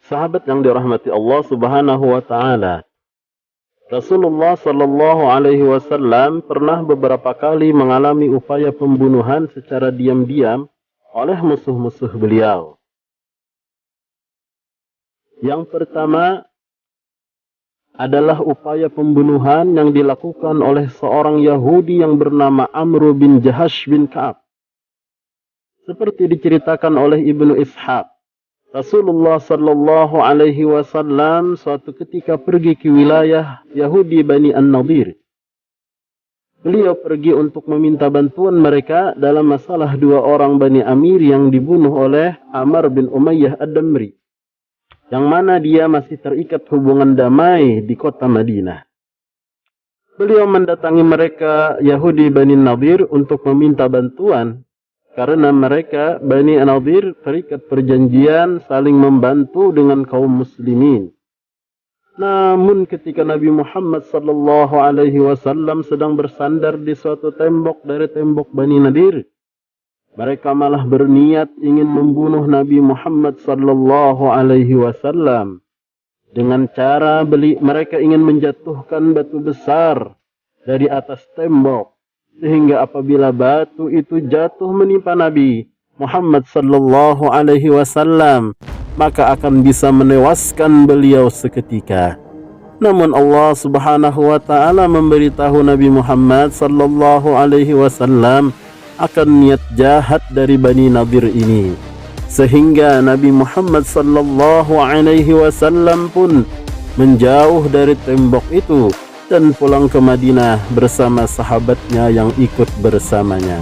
Sahabat yang dirahmati Allah Subhanahu wa taala. Rasulullah sallallahu alaihi wasallam pernah beberapa kali mengalami upaya pembunuhan secara diam-diam oleh musuh-musuh beliau. Yang pertama adalah upaya pembunuhan yang dilakukan oleh seorang Yahudi yang bernama Amr bin Jahash bin Ka'ab. Seperti diceritakan oleh Ibnu Ishaq, Rasulullah sallallahu alaihi wasallam suatu ketika pergi ke wilayah Yahudi Bani An-Nadir. Beliau pergi untuk meminta bantuan mereka dalam masalah dua orang Bani Amir yang dibunuh oleh Amr bin Umayyah Ad-Damri, yang mana dia masih terikat hubungan damai di kota Madinah. Beliau mendatangi mereka Yahudi Bani Nadir untuk meminta bantuan, karena mereka Bani Nadir terikat perjanjian saling membantu dengan kaum muslimin. Namun ketika Nabi Muhammad sallallahu alaihi wasallam sedang bersandar di suatu tembok dari tembok Bani Nadir, mereka malah berniat ingin membunuh Nabi Muhammad sallallahu alaihi wasallam. Dengan cara mereka ingin menjatuhkan batu besar dari atas tembok, sehingga apabila batu itu jatuh menimpa Nabi Muhammad sallallahu alaihi wasallam, maka akan bisa menewaskan beliau seketika. Namun Allah Subhanahu wa taala memberitahu Nabi Muhammad sallallahu alaihi wasallam akan niat jahat dari Bani Nadir ini, sehingga Nabi Muhammad sallallahu alaihi wasallam pun menjauh dari tembok itu dan pulang ke Madinah bersama sahabatnya yang ikut bersamanya.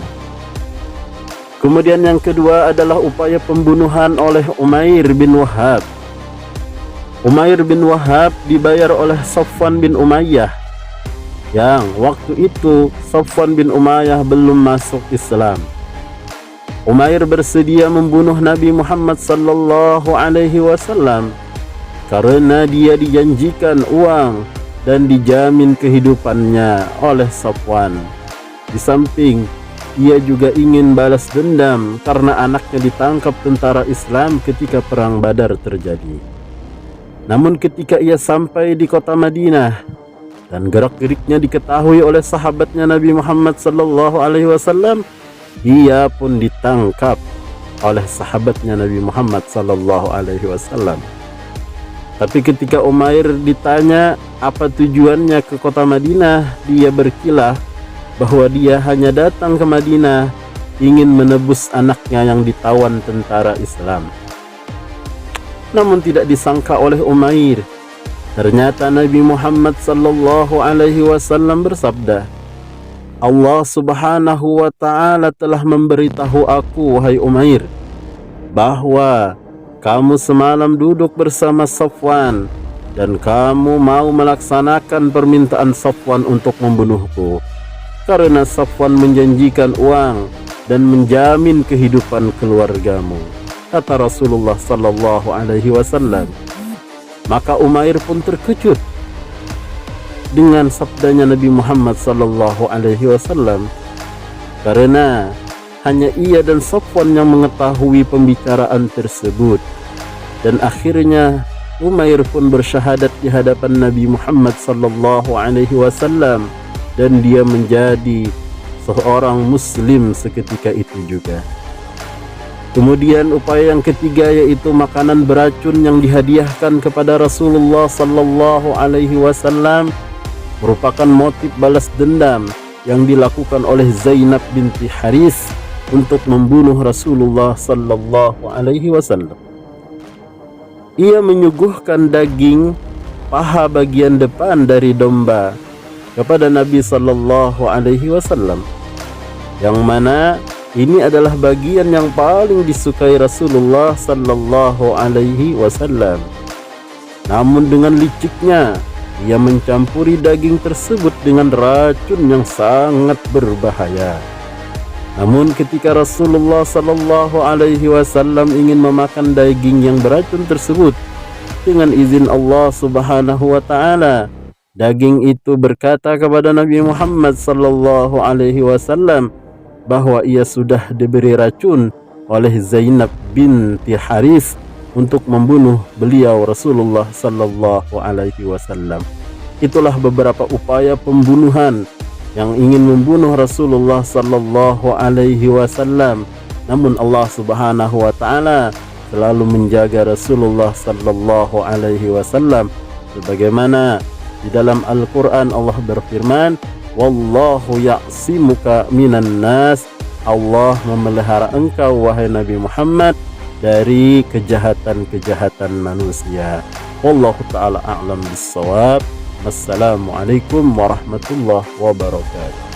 Kemudian yang kedua adalah upaya pembunuhan oleh Umair bin Wahab. Umair bin Wahab dibayar oleh Safwan bin Umayyah, yang waktu itu Safwan bin Umayyah belum masuk Islam. Umair bersedia membunuh Nabi Muhammad sallallahu alaihi wasallam karena dia dijanjikan uang dan dijamin kehidupannya oleh Safwan. Di samping ia juga ingin balas dendam karena anaknya ditangkap tentara Islam ketika perang Badar terjadi. Namun ketika ia sampai di kota Madinah dan gerak-geriknya diketahui oleh sahabatnya Nabi Muhammad sallallahu alaihi wasallam, ia pun ditangkap oleh sahabatnya Nabi Muhammad sallallahu alaihi wasallam. Tapi ketika Umair ditanya apa tujuannya ke kota Madinah, dia berkilah bahwa dia hanya datang ke Madinah ingin menebus anaknya yang ditawan tentara Islam. Namun tidak disangka oleh Umair, ternyata Nabi Muhammad sallallahu alaihi wasallam bersabda, Allah Subhanahu wa taala telah memberitahu aku, wahai Umair, bahwa kamu semalam duduk bersama Safwan dan kamu mau melaksanakan permintaan Safwan untuk membunuhku, karena Safwan menjanjikan uang dan menjamin kehidupan keluargamu, kata Rasulullah sallallahu alaihi wasallam. Maka Umair pun terkejut dengan sabdanya Nabi Muhammad sallallahu alaihi wasallam, karena hanya ia dan Safwan yang mengetahui pembicaraan tersebut. Dan akhirnya Umair pun bersyahadat di hadapan Nabi Muhammad sallallahu alaihi wasallam, dan dia menjadi seorang muslim seketika itu juga. Kemudian upaya yang ketiga yaitu makanan beracun yang dihadiahkan kepada Rasulullah sallallahu alaihi wasallam merupakan motif balas dendam yang dilakukan oleh Zainab binti Haris untuk membunuh Rasulullah sallallahu alaihi wasallam. Ia menyuguhkan daging paha bagian depan dari domba kepada Nabi sallallahu alaihi wasallam, yang mana ini adalah bagian yang paling disukai Rasulullah sallallahu alaihi wasallam. Namun dengan liciknya ia mencampuri daging tersebut dengan racun yang sangat berbahaya. Namun ketika Rasulullah sallallahu alaihi wasallam ingin memakan daging yang beracun tersebut dengan izin Allah Subhanahu wa taala, daging itu berkata kepada Nabi Muhammad sallallahu alaihi wasallam bahwa ia sudah diberi racun oleh Zainab binti Haris untuk membunuh beliau Rasulullah sallallahu alaihi wasallam. Itulah beberapa upaya pembunuhan yang ingin membunuh Rasulullah sallallahu alaihi wasallam. Namun Allah Subhanahu wa taala selalu menjaga Rasulullah sallallahu alaihi wasallam, sebagaimana di dalam Al-Qur'an Allah berfirman, "Wallahu ya'simuka minan nas." Allah memelihara engkau wahai Nabi Muhammad dari kejahatan-kejahatan manusia. Wallahu ta'ala a'lam bissawab. Assalamualaikum warahmatullahi wabarakatuh.